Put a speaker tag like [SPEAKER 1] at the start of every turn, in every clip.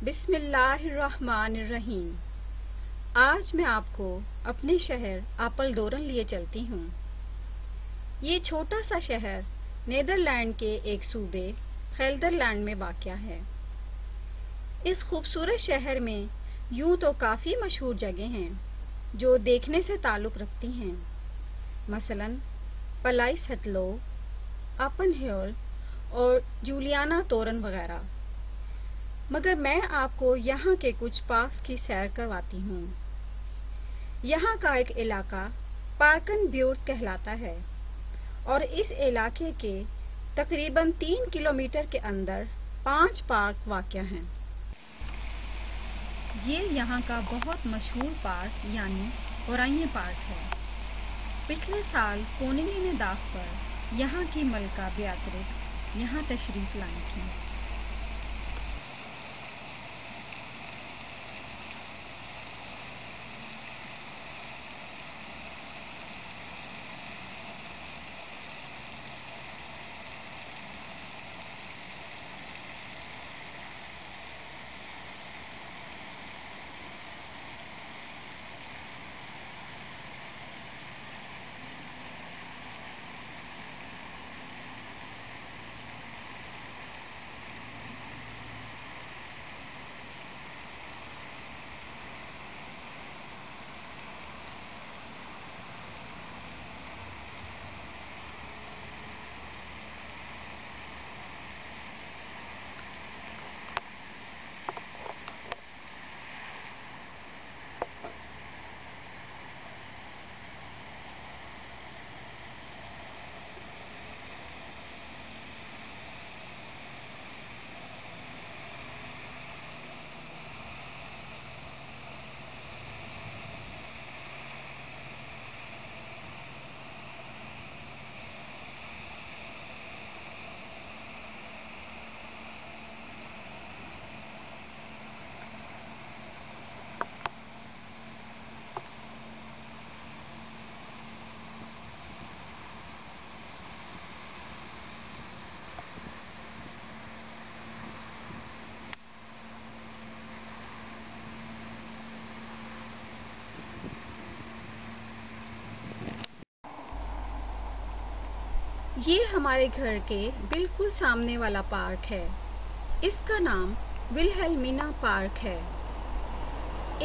[SPEAKER 1] बिस्मिल्लाहिर्रहमानिर्रहीम। आज मैं आपको अपने शहर आपलदोरन लिए चलती हूँ। ये छोटा सा शहर नीदरलैंड के एक सूबे गेल्डरलैंड में वाक़या है। इस खूबसूरत शहर में यूँ तो काफ़ी मशहूर जगह हैं जो देखने से ताल्लुक़ रखती हैं, मसलन पलाइस हथलो, आपेनहॉल और जूलियाना तोरन वगैरह। मगर मैं आपको यहाँ के कुछ पार्क्स की सैर करवाती हूँ। यहाँ का एक इलाका पार्कनब्यूर्ट कहलाता है और इस इलाके के तकरीबन 3 किलोमीटर के अंदर 5 पार्क वाक़या हैं। ये यहाँ का बहुत मशहूर पार्क यानी ओराइये पार्क है। पिछले साल कोनिंगन दाग पर यहाँ की मलका बेयात्रिक्स यहाँ तशरीफ़ लाई थी। ये हमारे घर के बिल्कुल सामने वाला पार्क है। इसका नाम विल्हेल्मिना पार्क है।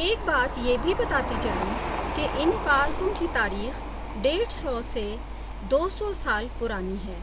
[SPEAKER 1] एक बात ये भी बताती चलूँ कि इन पार्कों की तारीख 150 से 200 साल पुरानी है।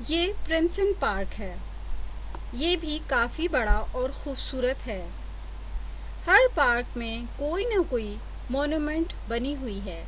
[SPEAKER 1] ये प्रिंसन पार्क है। ये भी काफ़ी बड़ा और ख़ूबसूरत है। हर पार्क में कोई न कोई मोन्यूमेंट बनी हुई है।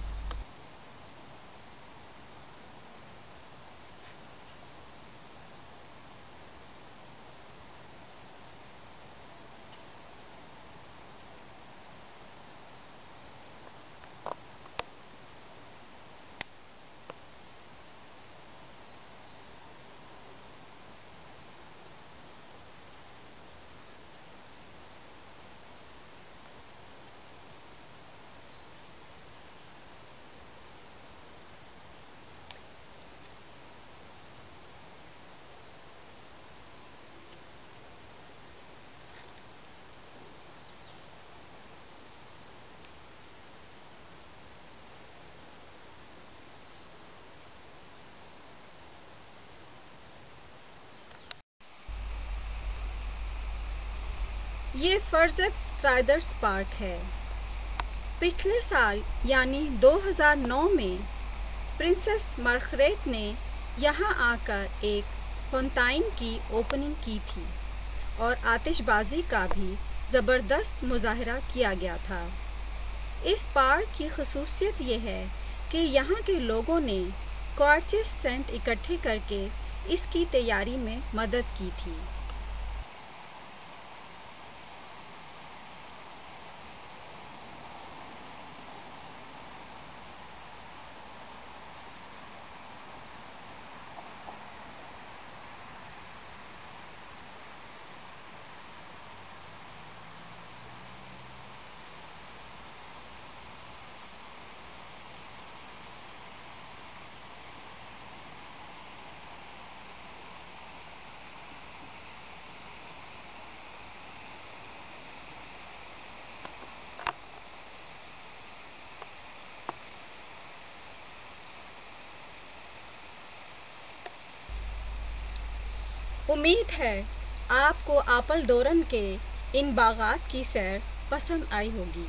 [SPEAKER 1] ये फरजत स्ट्राइडर्स पार्क है। पिछले साल यानी 2009 में प्रिंसेस मार्गरेट ने यहाँ आकर एक फाउंटेन की ओपनिंग की थी और आतिशबाजी का भी ज़बरदस्त मुजाहरा किया गया था। इस पार्क की खसूसियत ये है कि यहाँ के लोगों ने कॉर्चेस सेंट इकट्ठे करके इसकी तैयारी में मदद की थी। उम्मीद है आपको एप्पल डोरन के इन बागात की सैर पसंद आई होगी।